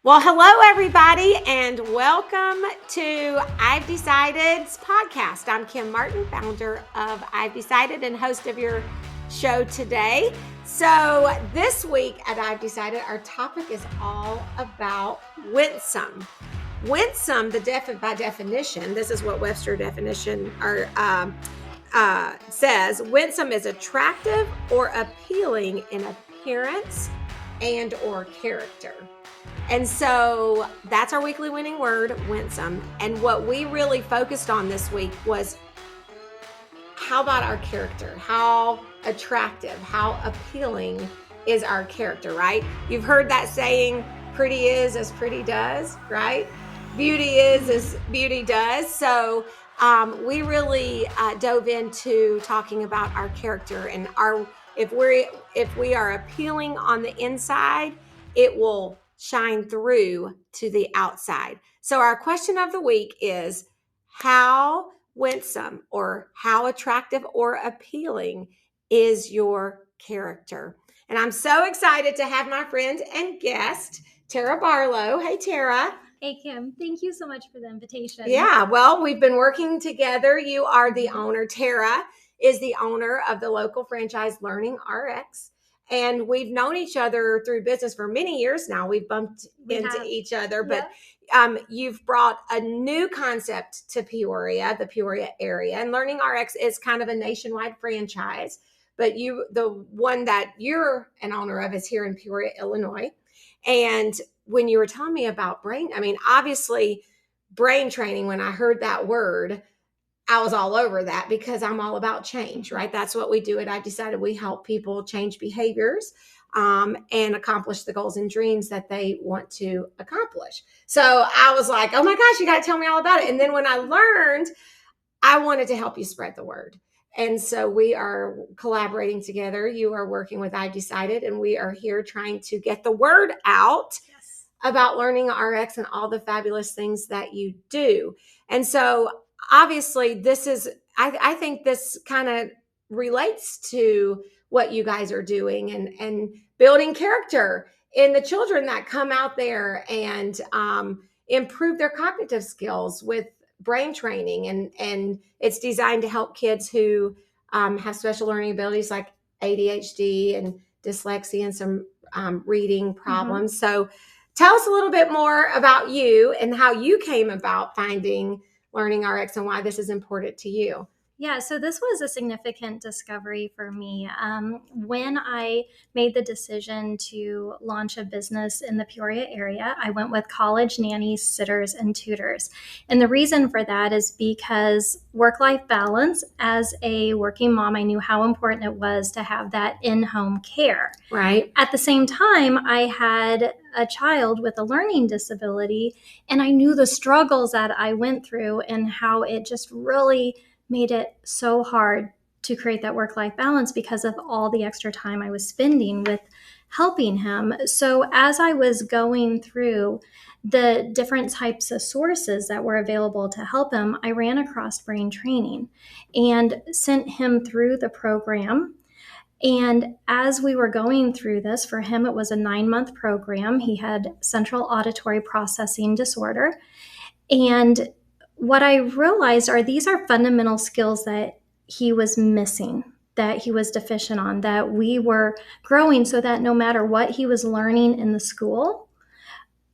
Well, hello, everybody, and welcome to I've Decided's podcast. I'm Kim Martin, founder of I've Decided and host of your show today. So this week at I've Decided, our topic is all about winsome. Winsome, by definition, this is what Webster definition says. Winsome is attractive or appealing in appearance and or character. And so that's our weekly winning word, winsome. And what we really focused on this week was how about our character? How attractive, how appealing is our character, right? You've heard that saying, pretty is as pretty does, right? Beauty is as beauty does. So we really dove into talking about our character and if we are appealing on the inside, it will shine through to the outside. So our question of the week is, how winsome or how attractive or appealing is your character? And I'm so excited to have my friend and guest, Tara Barlow. Hey, Tara. Hey, Kim. Thank you so much for the invitation. Yeah, well, we've been working together. You are the owner. Tara is the owner of the local franchise LearningRx. And we've known each other through business for many years now. We've bumped into each other, but you've brought a new concept to Peoria, the Peoria area. And LearningRx is kind of a nationwide franchise, but the one that you're an owner of is here in Peoria, Illinois. And when you were telling me about obviously brain training, when I heard that word, I was all over that because I'm all about change, right? That's what we do at I've Decided. We help people change behaviors and accomplish the goals and dreams that they want to accomplish. So I was like, oh my gosh, you got to tell me all about it. And then when I learned, I wanted to help you spread the word. And so we are collaborating together. You are working with I've Decided, and we are here trying to get the word out about LearningRx and all the fabulous things that you do. And so obviously this is, I think this kind of relates to what you guys are doing and building character in the children that come out there and improve their cognitive skills with brain training. And it's designed to help kids who have special learning abilities like ADHD and dyslexia and some reading problems. So tell us a little bit more about you and how you came about finding LearningRx and why this is important to you. Yeah, so this was a significant discovery for me. When I made the decision to launch a business in the Peoria area, I went with college nannies, sitters, and tutors. And the reason for that is because work-life balance, as a working mom, I knew how important it was to have that in-home care. Right. At the same time, I had a child with a learning disability, and I knew the struggles that I went through and how it just really made it so hard to create that work-life balance because of all the extra time I was spending with helping him. So as I was going through the different types of sources that were available to help him, I ran across brain training and sent him through the program. And as we were going through this, for him, it was a 9-month program. He had central auditory processing disorder. And what I realized these are fundamental skills that he was missing, that he was deficient on, that we were growing so that no matter what he was learning in the school,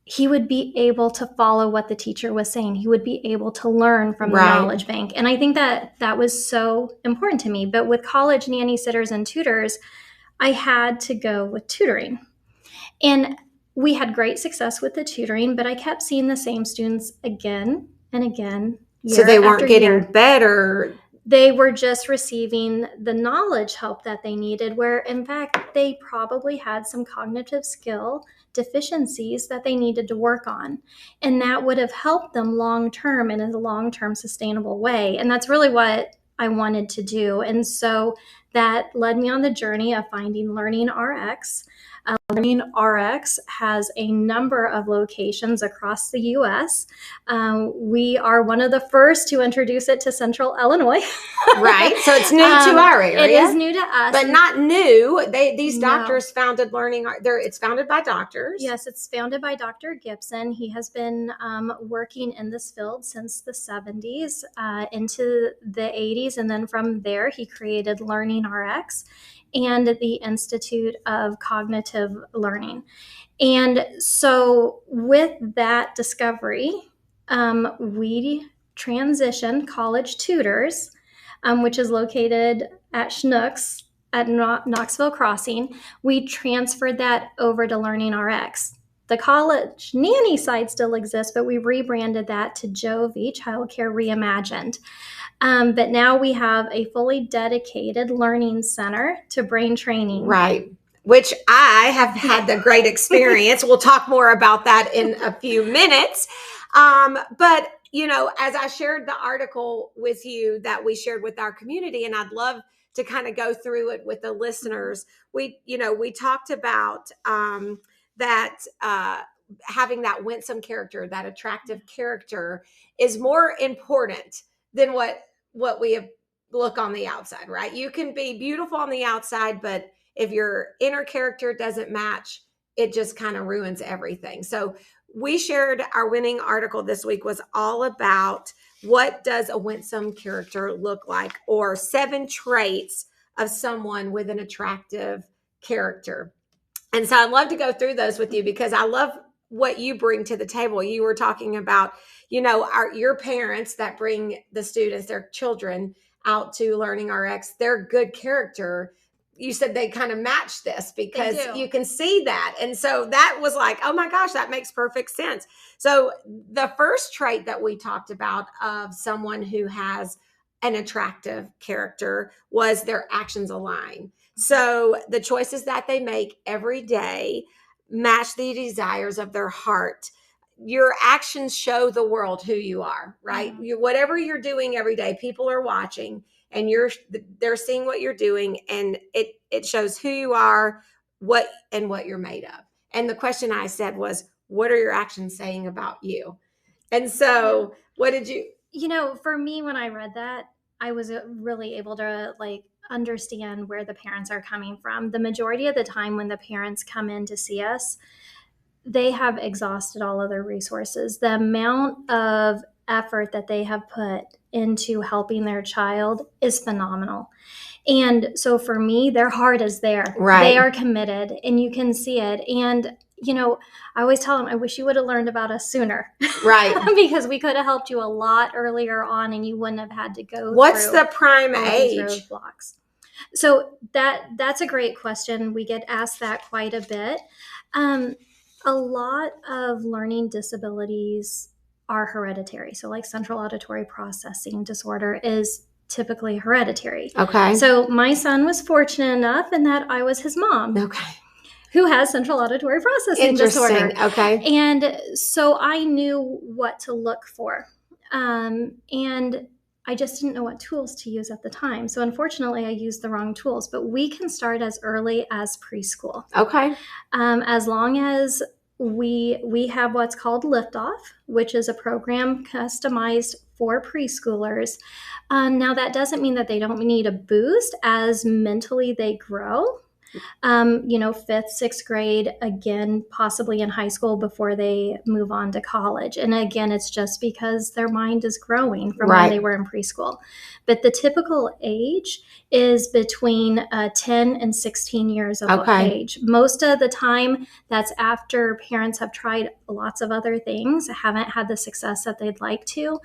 he would be able to follow what the teacher was saying. He would be able to learn from the knowledge bank. And I think that was so important to me. But with college nanny sitters and tutors, I had to go with tutoring. And we had great success with the tutoring, but I kept seeing the same students again and again. So they weren't getting better. They were just receiving the knowledge help that they needed, where in fact they probably had some cognitive skill deficiencies that they needed to work on. And that would have helped them long-term and in a long-term sustainable way. And that's really what I wanted to do. And so that led me on the journey of finding LearningRx. LearningRx has a number of locations across the U.S. We are one of the first to introduce it to Central Illinois. Right. So it's new to our area. It is new to us. But not new. These doctors founded it's founded by doctors. Yes, it's founded by Dr. Gibson. He has been working in this field since the 70s into the 80s. And then from there, he created LearningRx and the Institute of Cognitive Learning. And so with that discovery, we transitioned College Tutors, which is located at Schnucks at Knoxville Crossing. We transferred that over to LearningRx. The college nanny side still exists, but we rebranded that to Jovie Childcare Reimagined. But now we have a fully dedicated learning center to brain training. Right. Which I have had the great experience. We'll talk more about that in a few minutes. But, as I shared the article with you that we shared with our community, and I'd love to kind of go through it with the listeners. We talked about that having that winsome character, that attractive character is more important than what we look on the outside, right? You can be beautiful on the outside, but if your inner character doesn't match, it just kind of ruins everything. So we shared our winning article this week was all about what does a winsome character look like, or 7 traits of someone with an attractive character. And so I'd love to go through those with you because I love what you bring to the table. You were talking about, your parents that bring the students, their children out to LearningRx, their good character. You said they kind of match this because you can see that. And so that was like, oh my gosh, that makes perfect sense. So the first trait that we talked about of someone who has an attractive character was their actions align. So the choices that they make every day match the desires of their heart. Your actions show the world who you are, right? Mm-hmm. Whatever you're doing every day, people are watching and they're seeing what you're doing, and it shows who you are, what you're made of. And the question I said was, what are your actions saying about you? And so what did you... For me, when I read that, I was really able to understand where the parents are coming from. The majority of the time when the parents come in to see us, they have exhausted all of their resources. The amount of effort that they have put into helping their child is phenomenal. And so for me, their heart is there. Right. They are committed, and you can see it. And I always tell them, I wish you would have learned about us sooner. Right. Because we could have helped you a lot earlier on, and you wouldn't have had to go What's through the prime all age? These roadblocks. So that's a great question. We get asked that quite a bit. A lot of learning disabilities are hereditary. So like central auditory processing disorder is typically hereditary. Okay. So my son was fortunate enough in that I was his mom. Okay. Who has central auditory processing disorder. Okay. And so I knew what to look for. And I just didn't know what tools to use at the time. So unfortunately, I used the wrong tools. But we can start as early as preschool. Okay. As long as we have what's called Liftoff, which is a program customized for preschoolers. Now, that doesn't mean that they don't need a boost as mentally they grow. 5th, 6th grade, again, possibly in high school before they move on to college. And again, it's just because their mind is growing from when they were in preschool. But the typical age is between 10 and 16 years of age. Most of the time, that's after parents have tried lots of other things, haven't had the success that they'd like to,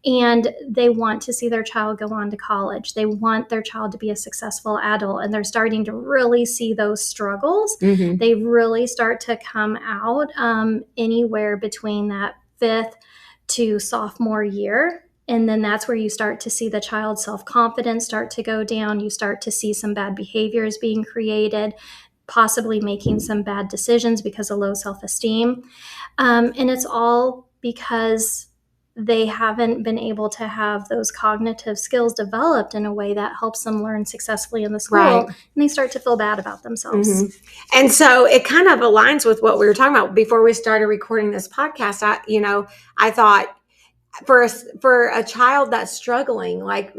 and they want to see their child go on to college. They want their child to be a successful adult, and they're starting to really see those struggles. Mm-hmm. They really start to come out anywhere between that 5th to sophomore year. And then that's where you start to see the child's self-confidence start to go down. You start to see some bad behaviors being created, possibly making some bad decisions because of low self-esteem. And it's all because they haven't been able to have those cognitive skills developed in a way that helps them learn successfully in the school, Right. and they start to feel bad about themselves. Mm-hmm. And so it kind of aligns with what we were talking about before we started recording this podcast. I thought for a child that's struggling, like,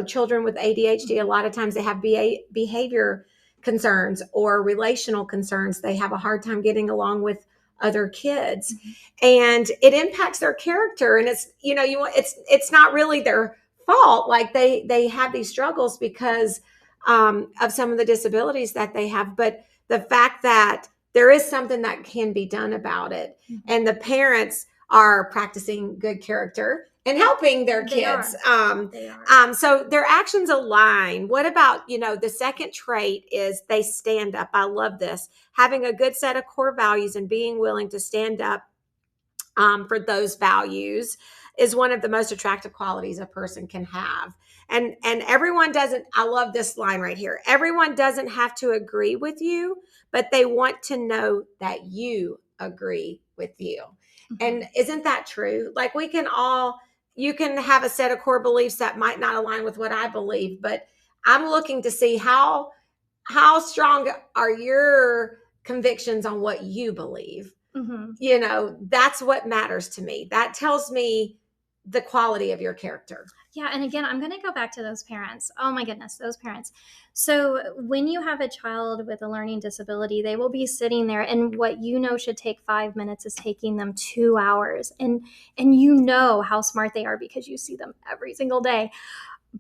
children with ADHD, a lot of times they have behavior concerns or relational concerns. They have a hard time getting along with other kids, and it impacts their character. And it's not really their fault. Like, they have these struggles because of some of the disabilities that they have, but the fact that there is something that can be done about it, and the parents are practicing good character and helping their kids. They are. So their actions align. What about, the second trait is they stand up. I love this. Having a good set of core values and being willing to stand up for those values is one of the most attractive qualities a person can have. And everyone doesn't, I love this line right here. Everyone doesn't have to agree with you, but they want to know that you agree with you. And isn't that true? Like, you can have a set of core beliefs that might not align with what I believe, but I'm looking to see how strong are your convictions on what you believe. That's what matters to me. That tells me the quality of your character. Yeah. And again, I'm going to go back to those parents. Oh my goodness, those parents. So when you have a child with a learning disability, they will be sitting there, and what should take 5 minutes is taking them 2 hours. And how smart they are because you see them every single day.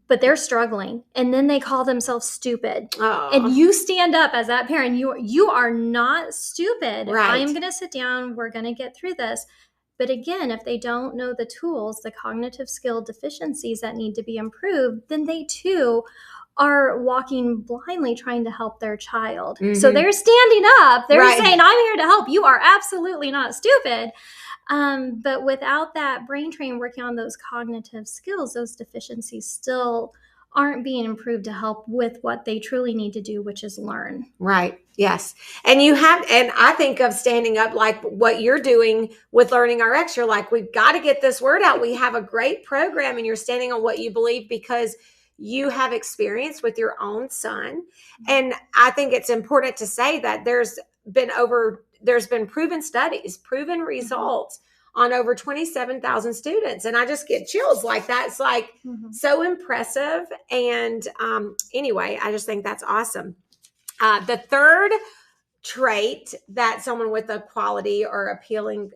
But they're struggling, and then they call themselves stupid. Oh. And you stand up as that parent. You are not stupid. Right. I'm going to sit down. We're going to get through this. But again, if they don't know the tools, the cognitive skill deficiencies that need to be improved, then they too are walking blindly trying to help their child. So they're standing up. They're saying, I'm here to help. You are absolutely not stupid. But without that brain training, working on those cognitive skills, those deficiencies still aren't being improved to help with what they truly need to do, which is learn. Right. Yes. And I think of standing up like what you're doing with LearningRx. You're like, we've got to get this word out. We have a great program, and you're standing on what you believe because you have experience with your own son. And I think it's important to say that there's been proven studies, proven results on over 27,000 students. And I just get chills like that. It's like so impressive. And anyway, I just think that's awesome. The third trait that someone with a quality or appealing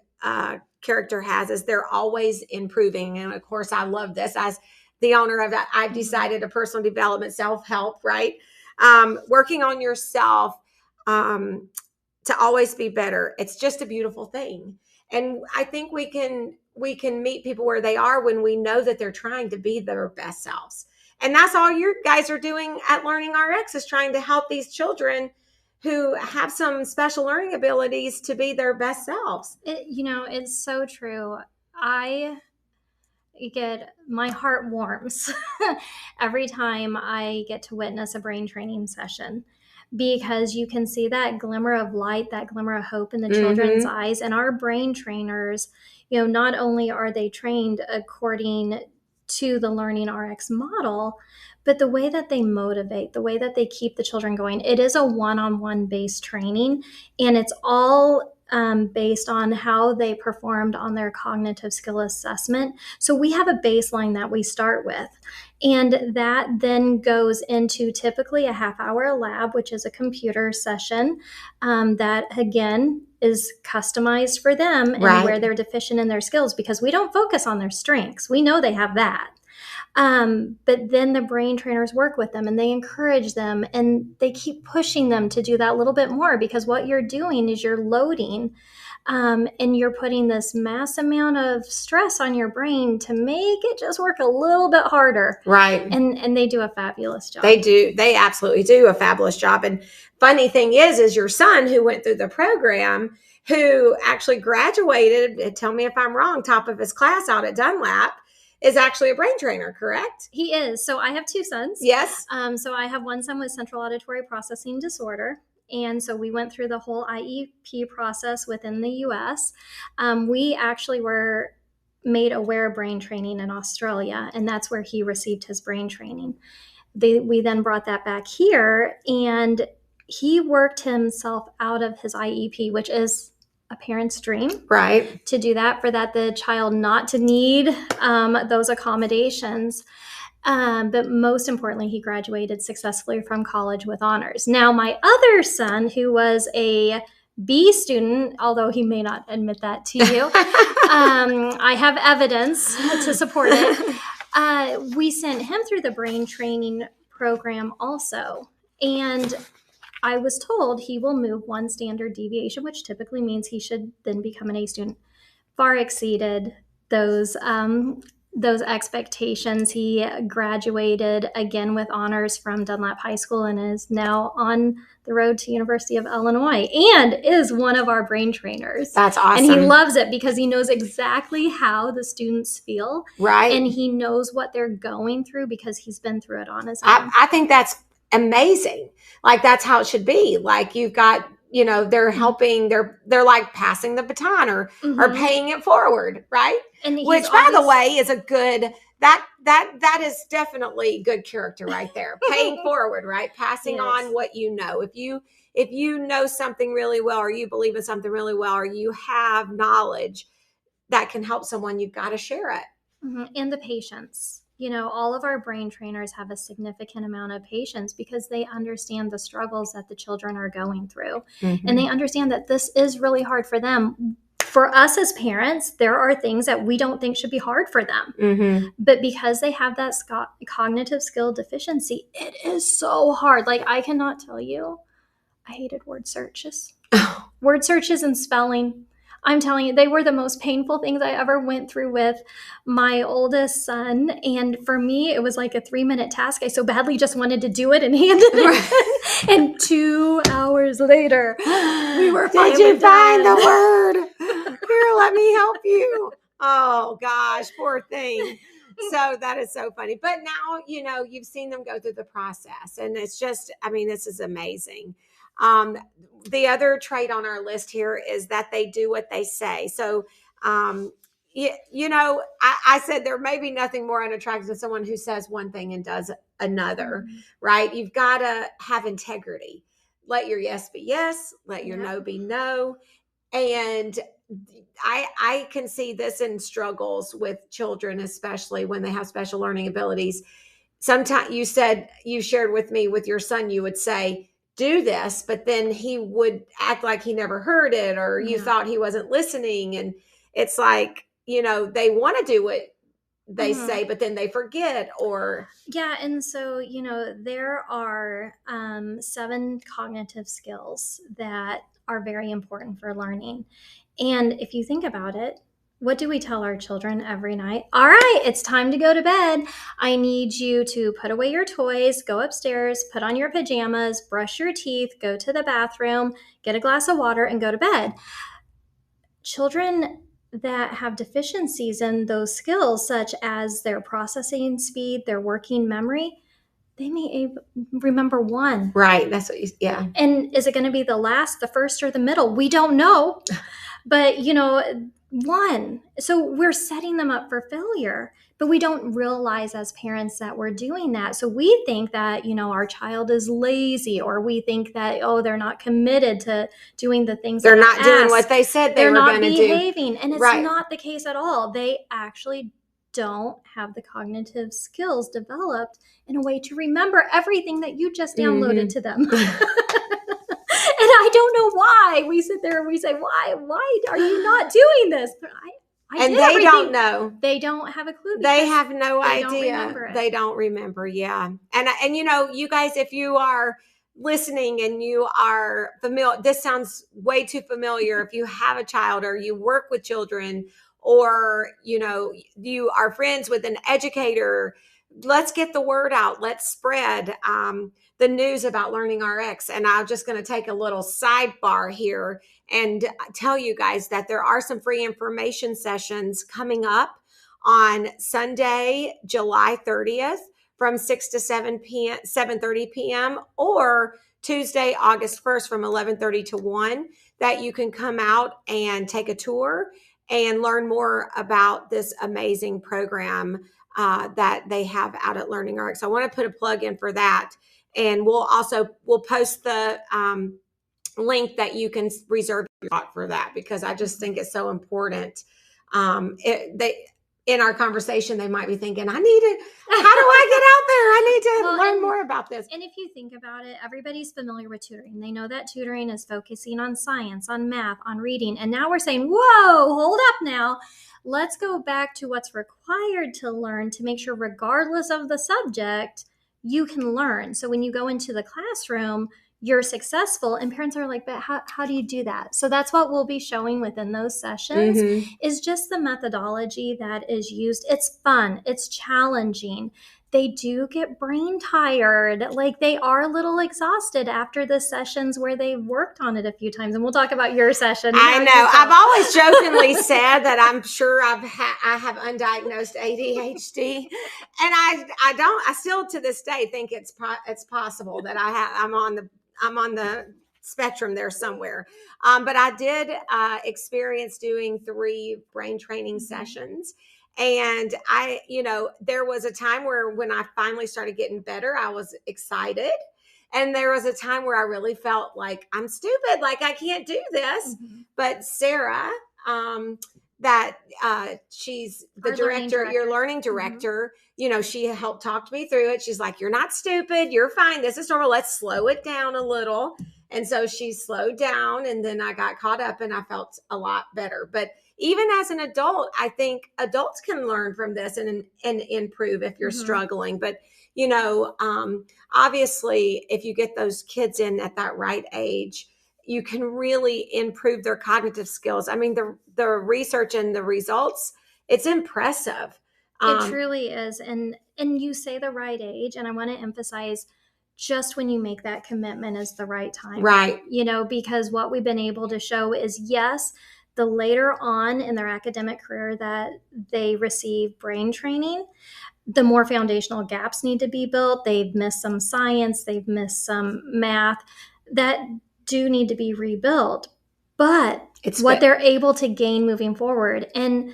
character has is they're always improving. And of course, I love this. As the owner of that, I've decided a personal development, self-help, right? Working on yourself to always be better. It's just a beautiful thing. And I think we can meet people where they are when we know that they're trying to be their best selves. And that's all you guys are doing at LearningRx, is trying to help these children who have some special learning abilities to be their best selves. It's so true. My heart warms every time I get to witness a brain training session, because you can see that glimmer of light, that glimmer of hope in the children's eyes. And our brain trainers, not only are they trained according to the LearningRx model, but the way that they motivate, the way that they keep the children going, it is a one-on-one based training, and it's all based on how they performed on their cognitive skill assessment. So we have a baseline that we start with, and that then goes into typically a half-hour lab, which is a computer session that, again, is customized for them and where they're deficient in their skills, because we don't focus on their strengths. We know they have that. But then the brain trainers work with them, and they encourage them, and they keep pushing them to do that little bit more, because what you're doing is you're loading and you're putting this mass amount of stress on your brain to make it just work a little bit harder. Right. And they do a fabulous job. They do. They absolutely do a fabulous job. And funny thing is your son, who went through the program, who actually graduated, tell me if I'm wrong, top of his class out at Dunlap, is actually a brain trainer, correct? He is. So I have two sons. Yes. So I have one son with central auditory processing disorder. And so we went through the whole IEP process within the U.S. We actually were made aware brain training in Australia, and that's where he received his brain training. We then brought that back here, and he worked himself out of his IEP, which is a parent's dream, right? To do that, for that the child not to need those accommodations. But most importantly, he graduated successfully from college with honors. Now, my other son, who was a B student, although he may not admit that to you, I have evidence to support it. We sent him through the brain training program also. And I was told he will move one standard deviation, which typically means he should then become an A student. Far exceeded those expectations. He graduated again with honors from Dunlap High School and is now on the road to University of Illinois and is one of our brain trainers. That's awesome. And he loves it because he knows exactly how the students feel. Right. And he knows what they're going through because he's been through it on his own. I think that's amazing. Like, that's how it should be. Like, you've got, they're helping, they're like passing the baton or paying it forward. Right. And which, by the way, is a good, that is definitely good character right there. Paying forward, right? Passing on what you know. If you know something really well, or you believe in something really well, or you have knowledge that can help someone, you've got to share it. And the patience. All of our brain trainers have a significant amount of patience because they understand the struggles that the children are going through. And they understand that this is really hard for them. For us as parents, there are things that we don't think should be hard for them. But because they have that cognitive skill deficiency, it is so hard. Like, I cannot tell you, I hated word searches. Word searches and spelling. I'm telling you, they were the most painful things I ever went through with my oldest son. And for me, it was like a 3-minute task. I so badly just wanted to do it and handed it. And 2 hours later, we were Did you find the word? Here, let me help you. Oh, gosh, poor thing. So that is so funny. But now, you've seen them go through the process. And it's just, this is amazing. The other trait on our list here is that they do what they say. So, I said there may be nothing more unattractive than someone who says one thing and does another, right? You've got to have integrity. Let your yes be yes. Let your no be no. And I can see this in struggles with children, especially when they have special learning abilities. Sometimes you shared with me with your son, you would say, do this, but then he would act like he never heard it, or you thought he wasn't listening. And it's like, they want to do what they say, but then they forget and so, there are 7 cognitive skills that are very important for learning. And if you think about it, what do we tell our children every night? All right, it's time to go to bed. I need you to put away your toys, go upstairs, put on your pajamas, brush your teeth, go to the bathroom, get a glass of water, and go to bed. Children that have deficiencies in those skills, such as their processing speed, their working memory, they may remember one. Right. That's what And is it going to be the last, the first, or the middle? We don't know. But, one. So we're setting them up for failure, but we don't realize as parents that we're doing that. So we think that, our child is lazy, or we think that, they're not committed to doing the things they're not doing what they said they were going to do. They're not behaving. And it's not the case at all. They actually don't have the cognitive skills developed in a way to remember everything that you just downloaded to them. And I don't know why. We sit there and we say, why are you not doing this? But and they don't know. They don't have a clue. They have no idea. They don't remember. Yeah. And you guys, if you are listening and you are familiar, this sounds way too familiar. If you have a child, or you work with children, or, you are friends with an educator, let's get the word out. Let's spread the news about LearningRx. And I'm just going to take a little sidebar here and tell you guys that there are some free information sessions coming up on Sunday, July 30th from 6 to 7:30 p.m. or Tuesday, August 1st from 11:30 to 1, that you can come out and take a tour and learn more about this amazing program that they have out at LearningRx. I want to put a plug in for that. And we'll post the link that you can reserve your spot for that, because I just think it's so important. In our conversation, they might be thinking, how do I get out there? I need to learn more about this. And if you think about it, everybody's familiar with tutoring. They know that tutoring is focusing on science, on math, on reading. And now we're saying, whoa, hold up now. Let's go back to what's required to learn to make sure, regardless of the subject, you can learn. So when you go into the classroom, you're successful, and parents are like, but how do you do that? So that's what we'll be showing within those sessions, is just the methodology that is used. It's fun. It's challenging. They do get brain tired. Like, they are a little exhausted after the sessions where they've worked on it a few times. And we'll talk about your session. I know. I've always jokingly said that I'm sure I have undiagnosed ADHD, and I still to this day think it's possible that I'm on the spectrum there somewhere. But I did experience doing 3 brain training sessions. And there was a time where when I finally started getting better, I was excited. And there was a time where I really felt like I'm stupid, like I can't do this. But Sarah, she's the director, your learning director, she helped talk me through it. She's like, you're not stupid. You're fine. This is normal. Let's slow it down a little. And so she slowed down, and then I got caught up and I felt a lot better. But even as an adult, I think adults can learn from this and improve if you're struggling. But, obviously, if you get those kids in at that right age, you can really improve their cognitive skills. I mean, the research and the results, it's impressive. It truly is. And you say the right age, and I want to emphasize, just when you make that commitment is the right time. Right. Because what we've been able to show is, yes, the later on in their academic career that they receive brain training, the more foundational gaps need to be built. They've missed some science, they've missed some math that do need to be rebuilt. But it's what they're able to gain moving forward. And,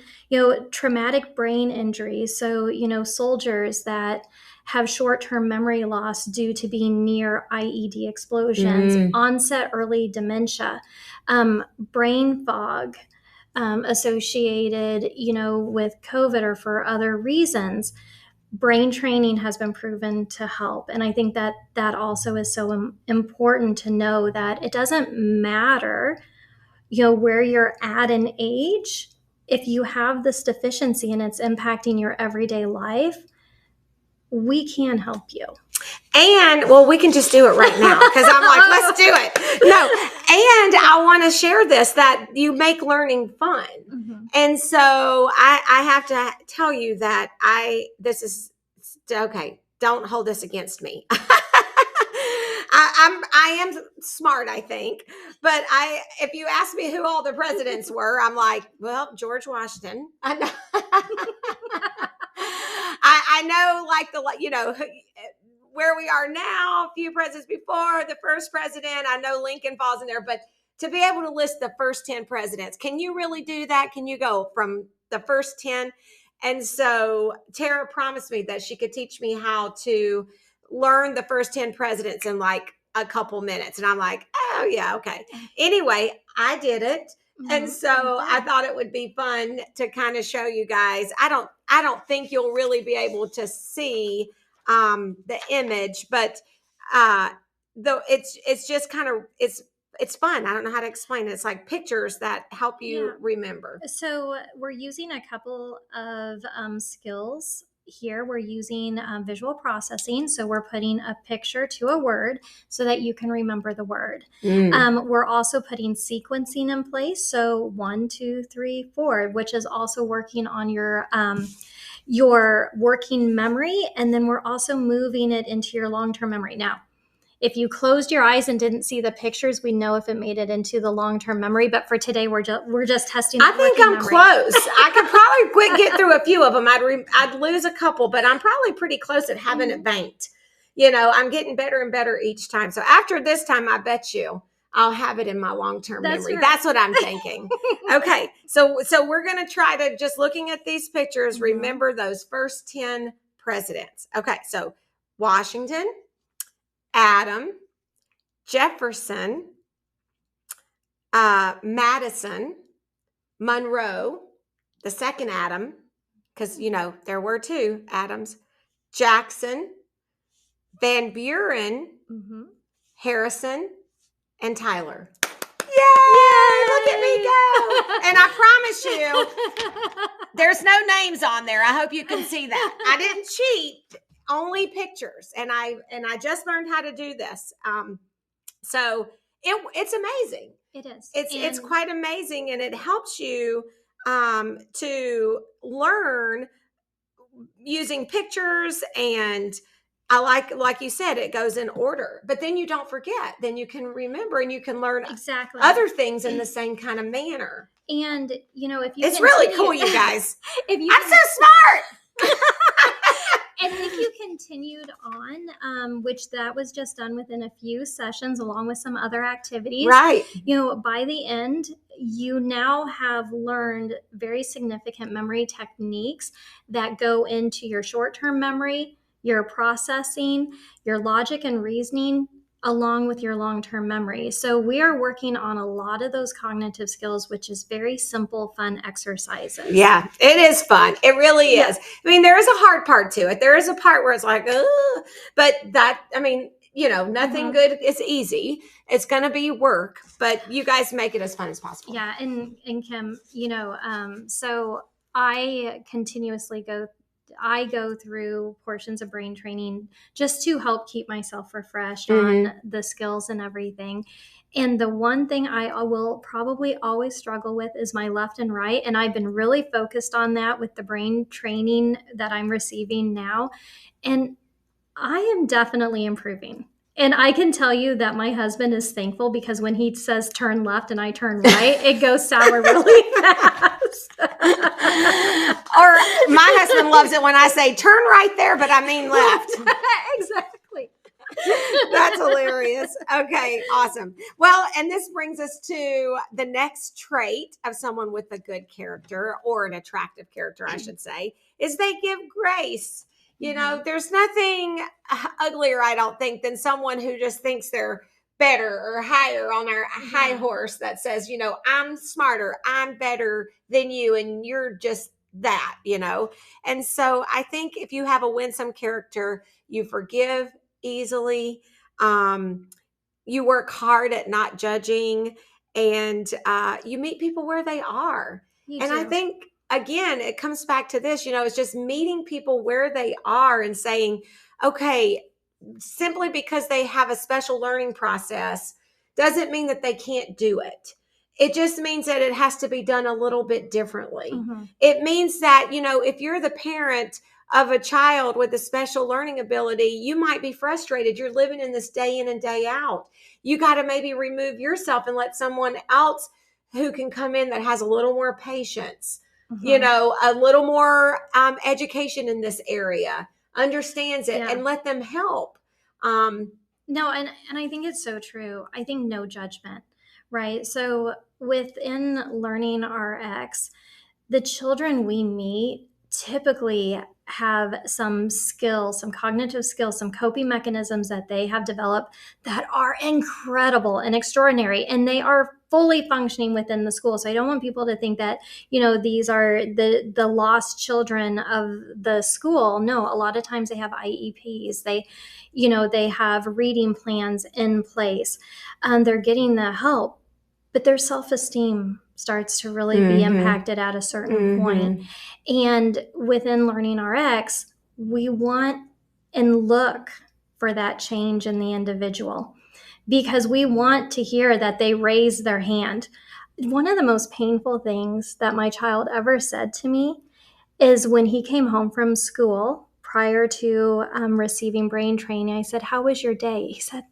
traumatic brain injuries. So, soldiers that have short-term memory loss due to being near IED explosions, onset early dementia, brain fog associated, with COVID or for other reasons. Brain training has been proven to help. And I think that also is so important to know, that it doesn't matter, where you're at in age. If you have this deficiency and it's impacting your everyday life, we can help you. And we can just do it right now, because I'm like, let's do it. No. And I want to share this, that you make learning fun. And so I have to tell you that this is okay. Don't hold this against me. I am smart, I think, but if you ask me who all the presidents were, I'm like, well, George Washington. I know, I know, like where we are now, a few presidents before the first president. I know Lincoln falls in there, but to be able to list the first 10 presidents, can you really do that? Can you go from the first 10? And so Tara promised me that she could teach me how to learn the first 10 presidents in like a couple minutes. And I'm like, oh yeah, okay. Anyway, I did it. And so I thought it would be fun to kind of show you guys. I don't think you'll really be able to see the image, but though it's just kind of, it's fun. I don't know how to explain it. It's like pictures that help you remember. So we're using a couple of skills here. We're using visual processing. So we're putting a picture to a word so that you can remember the word. We're also putting sequencing in place. So 1, 2, 3, 4, which is also working on your working memory. And then we're also moving it into your long-term memory. Now, if you closed your eyes and didn't see the pictures, we know if it made it into the long-term memory. But for today, we're just testing. I think I'm close. I could probably get through a few of them. I'd lose a couple, but I'm probably pretty close at having it banked. I'm getting better and better each time. So after this time, I bet you I'll have it in my long-term memory. right. That's what I'm thinking. Okay. So we're going to try to, just looking at these pictures, remember those first 10 presidents. Okay. So Washington, Adam, Jefferson, Madison, Monroe, the second Adam, because, there were two Adams, Jackson, Van Buren, Harrison, and Tyler. Yay! Look at me go. And I promise you, there's no names on there. I hope you can see that. I didn't cheat, only pictures. And I just learned how to do this. So it's amazing. It is. It's quite amazing, and it helps you to learn using pictures, and I like you said, it goes in order, but then you don't forget. Then you can remember, and you can learn exactly other things in the same kind of manner. And if you it's really cool, you guys. I'm so smart. And if you continued on, which that was just done within a few sessions along with some other activities, right? By the end, you now have learned very significant memory techniques that go into your short-term memory, your processing, your logic and reasoning, along with your long-term memory. So we are working on a lot of those cognitive skills, which is very simple, fun exercises. Yeah, it is fun. It really is. I mean, there is a hard part to it. There is a part where it's like, but that, nothing good is easy. It's going to be work, but you guys make it as fun as possible. Yeah. And Kim, so I continuously go through portions of brain training just to help keep myself refreshed on the skills and everything. And the one thing I will probably always struggle with is my left and right. And I've been really focused on that with the brain training that I'm receiving now. And I am definitely improving. And I can tell you that my husband is thankful, because when he says turn left and I turn right, it goes sour really fast. Or my husband loves it when I say turn right there, but I mean left. Exactly. That's hilarious. Okay, awesome. Well, and this brings us to the next trait of someone with a good character, or an attractive character, I should say, is they give grace. There's nothing uglier, I don't think, than someone who just thinks they're better or higher on their high horse that says, I'm smarter, I'm better than you, and you're just that, And so I think if you have a winsome character, you forgive easily, you work hard at not judging, and you meet people where they are. I think, again, it comes back to this, it's just meeting people where they are and saying, okay, simply because they have a special learning process doesn't mean that they can't do it. It just means that it has to be done a little bit differently. It means that, if you're the parent of a child with a special learning ability, you might be frustrated. You're living in this day in and day out. You got to maybe remove yourself and let someone else who can come in that has a little more patience, a little more education in this area, understands it, and let them help. No, and I think it's so true. I think no judgment, right? So within LearningRx, the children we meet typically have some skills, some cognitive skills, some coping mechanisms that they have developed that are incredible and extraordinary, and they are fully functioning within the school. So I don't want people to think that, these are the lost children of the school. No, a lot of times they have IEPs. They have reading plans in place. They're getting the help, but their self-esteem starts to really be impacted at a certain point. And within LearningRx, we want and look for that change in the individual, because we want to hear that they raise their hand. One of the most painful things that my child ever said to me is when he came home from school prior to receiving brain training. I said, "How was your day?" He said,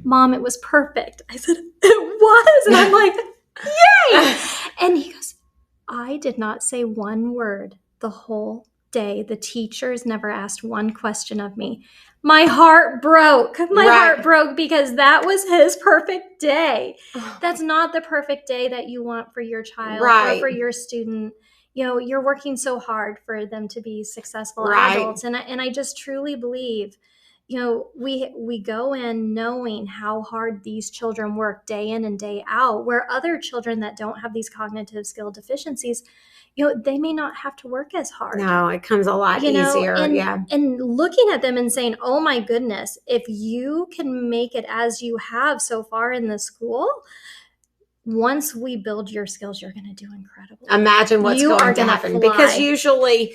"Mom, it was perfect." I said, "It was?" And I'm like, "Yay!" And he goes, "I did not say one word the whole day, the teachers never asked one question of me. My heart broke. My heart broke because that was his perfect day. That's not the perfect day that you want for your child or for your student. You're working so hard for them to be successful adults. And I just truly believe, we go in knowing how hard these children work day in and day out, where other children that don't have these cognitive skill deficiencies, they may not have to work as hard. No, it comes a lot easier. And looking at them and saying, oh my goodness, if you can make it as you have so far in the school, once we build your skills, you're going to do incredible. Imagine what's going to happen. Because usually,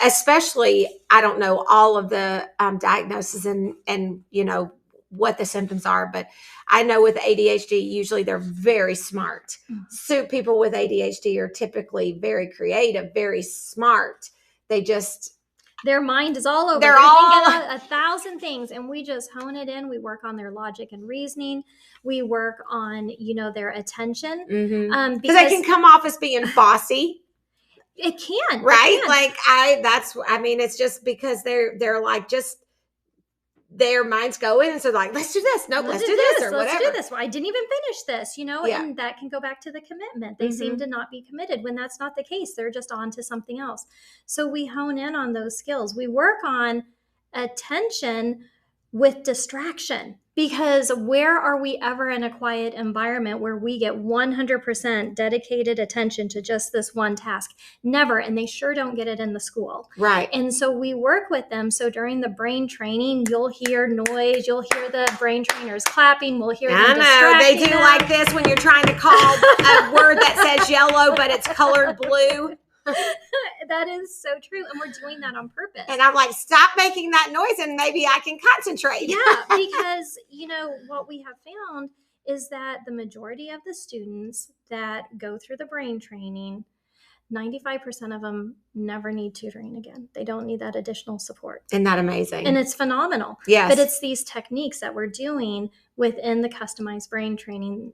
especially, I don't know all of the diagnoses and what the symptoms are, but I know with ADHD, usually they're very smart. Mm-hmm. So people with ADHD are typically very creative, very smart. Their mind is all over. They're all thinking 1,000 things, and we just hone it in. We work on their logic and reasoning. We work on, their attention. Mm-hmm. Because they can come off as being bossy. It can, right? It can. It's just because they're like just. Their minds go in and so like, let's do this. No, let's do this or whatever. Let's do this. Well, I didn't even finish this, and that can go back to the commitment. They seem to not be committed when that's not the case. They're just on to something else. So we hone in on those skills. We work on attention with distraction, because where are we ever in a quiet environment where we get 100% dedicated attention to just this one task? Never. And they sure don't get it in the school. Right. And so we work with them. So during the brain training, you'll hear noise. You'll hear the brain trainers clapping. We'll hear them distracting they do them. Like this when you're trying to call a word that says yellow, but it's colored blue. That is so true. And we're doing that on purpose. And I'm like, stop making that noise and maybe I can concentrate. Yeah, because, what we have found is that the majority of the students that go through the brain training, 95% of them never need tutoring again. They don't need that additional support. Isn't that amazing? And it's phenomenal. Yes. But it's these techniques that we're doing within the customized brain training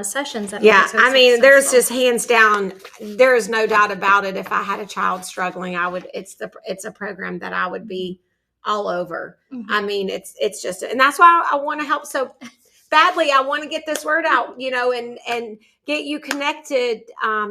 sessions that there's just hands down, there is no doubt about it. If I had a child struggling, it's a program that I would be all over. Mm-hmm. It's just, and that's why I want to help so badly. I want to get this word out, and get you connected,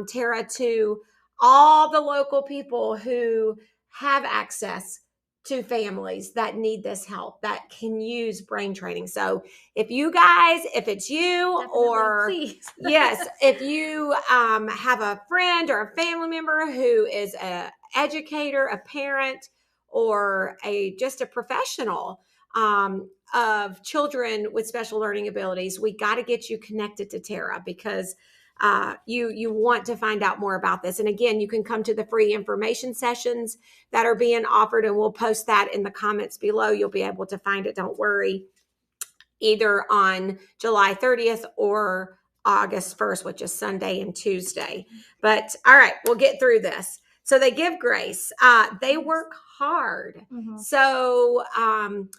Tara, to all the local people who have access to families that need this help, that can use brain training. So if it's you, definitely, or please. Yes, if you have a friend or a family member who is an educator, a parent, or just a professional of children with special learning abilities, we got to get you connected to Tara, because you want to find out more about this. And again, you can come to the free information sessions that are being offered, and we'll post that in the comments below. You'll be able to find it. Don't worry. Either on July 30th or August 1st, which is Sunday and Tuesday. But all right, we'll get through this. So they give grace. They work hard. Mm-hmm. So, and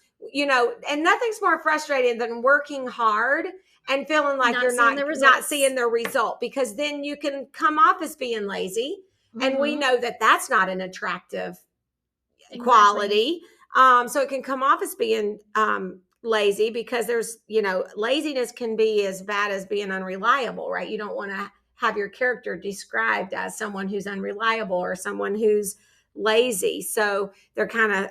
nothing's more frustrating than working hard and feeling like you're not seeing the result, because then you can come off as being lazy. Mm-hmm. And we know that that's not an attractive quality. So it can come off as being lazy, because there's, laziness can be as bad as being unreliable, right? You don't want to have your character described as someone who's unreliable or someone who's lazy. So they're kind of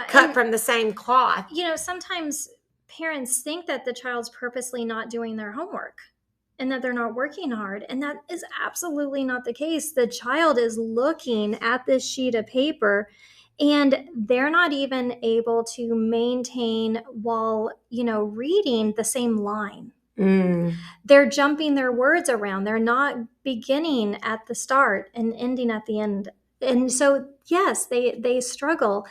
cut from the same cloth. Sometimes parents think that the child's purposely not doing their homework and that they're not working hard. And that is absolutely not the case. The child is looking at this sheet of paper and they're not even able to maintain while, reading the same line. Mm. They're jumping their words around. They're not beginning at the start and ending at the end. And so, yes, they struggle.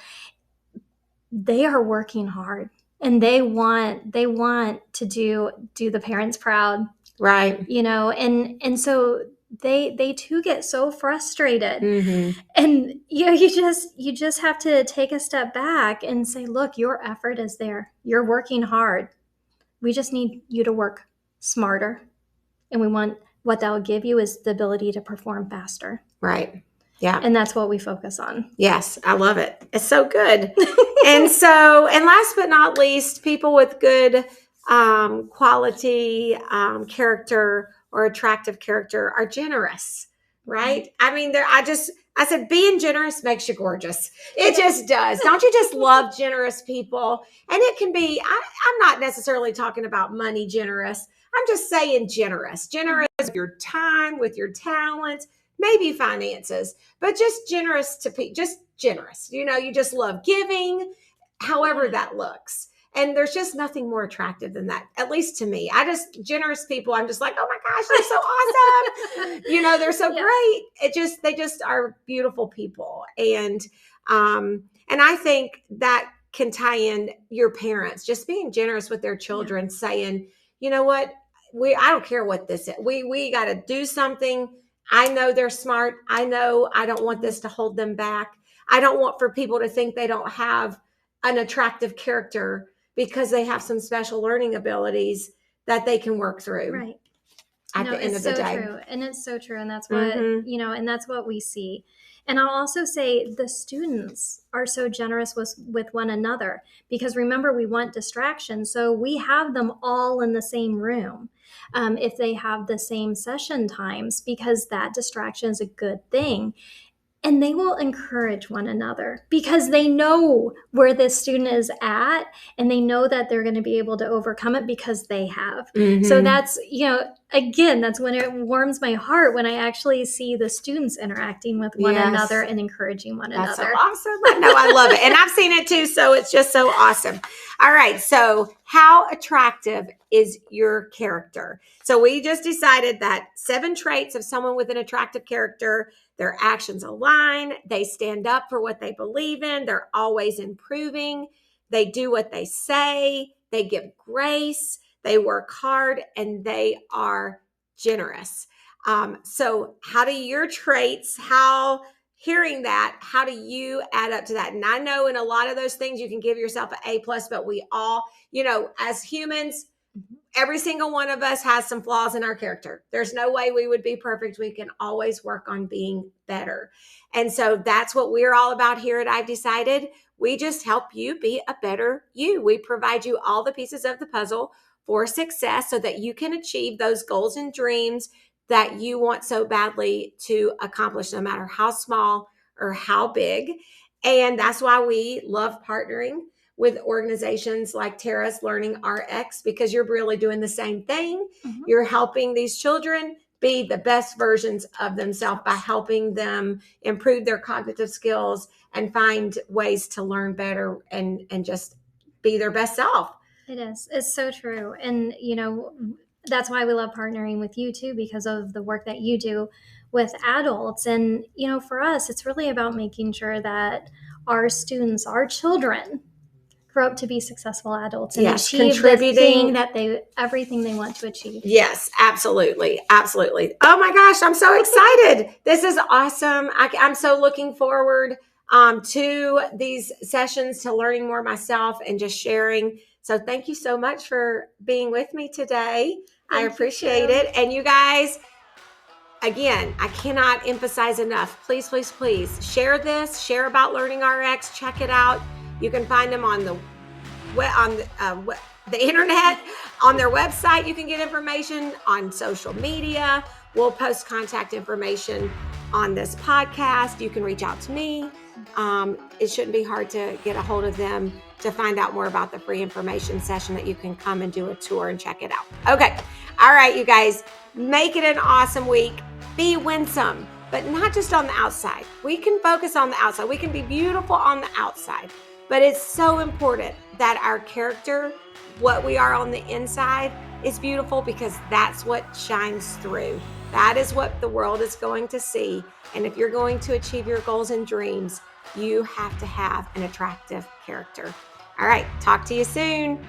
They are working hard. And they want to do the parents proud, right? And so they too get so frustrated, mm-hmm. And you just have to take a step back and say, look, your effort is there. You're working hard. We just need you to work smarter, and what that'll give you is the ability to perform faster, right? Yeah. And that's what we focus on. Yes, I love it. It's so good. And last but not least, people with good quality character or attractive character are generous, right? I mean, I said being generous makes you gorgeous. It just does. Don't you just love generous people? And it can be, I'm not necessarily talking about money generous. I'm just saying generous with your time, with your talent, maybe finances, but just generous to people, just generous. You just love giving, however that looks. And there's just nothing more attractive than that, at least to me. Generous people, I'm just like, oh my gosh, they're so awesome. They're so great. They just are beautiful people. And I think that can tie in your parents, just being generous with their children, saying, you know what, I don't care what this is. We got to do something. I know they're smart. I know I don't want this to hold them back. I don't want for people to think they don't have an attractive character because they have some special learning abilities that they can work through. Right. At the end of the day. True. And it's so true. And that's what, and that's what we see. And I'll also say the students are so generous with one another because remember, we want distraction. So we have them all in the same room if they have the same session times, because that distraction is a good thing. And they will encourage one another because they know where this student is at and they know that they're going to be able to overcome it because they have. So that's, again, that's when it warms my heart when I actually see the students interacting with one another and encouraging one another. That's so awesome. I know, I love it. And I've seen it too. So it's just so awesome. All right. So how attractive is your character? So we just decided that 7 traits of someone with an attractive character: their actions align, they stand up for what they believe in, they're always improving, they do what they say, they give grace, they work hard, and they are generous. So how do your traits, hearing that, how do you add up to that? And I know in a lot of those things you can give yourself an A+, but we all, as humans, every single one of us has some flaws in our character. There's no way we would be perfect. We can always work on being better. And so that's what we're all about here at I've Decided. We just help you be a better you. We provide you all the pieces of the puzzle for success so that you can achieve those goals and dreams that you want so badly to accomplish, no matter how small or how big. And that's why we love partnering with organizations like Tara's LearningRx, because you're really doing the same thing. You're helping these children be the best versions of themselves by helping them improve their cognitive skills and find ways to learn better and just be their best self. It is. It's so true. And, that's why we love partnering with you too, because of the work that you do with adults. And, for us, it's really about making sure that our students, our children, grow up to be successful adults and achieve everything they want to achieve. Yes, absolutely. Absolutely. Oh my gosh, I'm so excited. This is awesome. I'm so looking forward to these sessions, to learning more myself and just sharing. So thank you so much for being with me today. I appreciate it. And you guys, again, I cannot emphasize enough. Please, please, please share this. Share about LearningRx. Check it out. You can find them on the internet, on their website. You can get information on social media. We'll post contact information on this podcast. You can reach out to me. It shouldn't be hard to get a hold of them to find out more about the free information session that you can come and do a tour and check it out. Okay. All right, you guys, make it an awesome week. Be winsome, but not just on the outside. We can focus on the outside. We can be beautiful on the outside, but it's so important that our character, what we are on the inside, is beautiful, because that's what shines through. That is what the world is going to see. And if you're going to achieve your goals and dreams, you have to have an attractive character. All right, talk to you soon.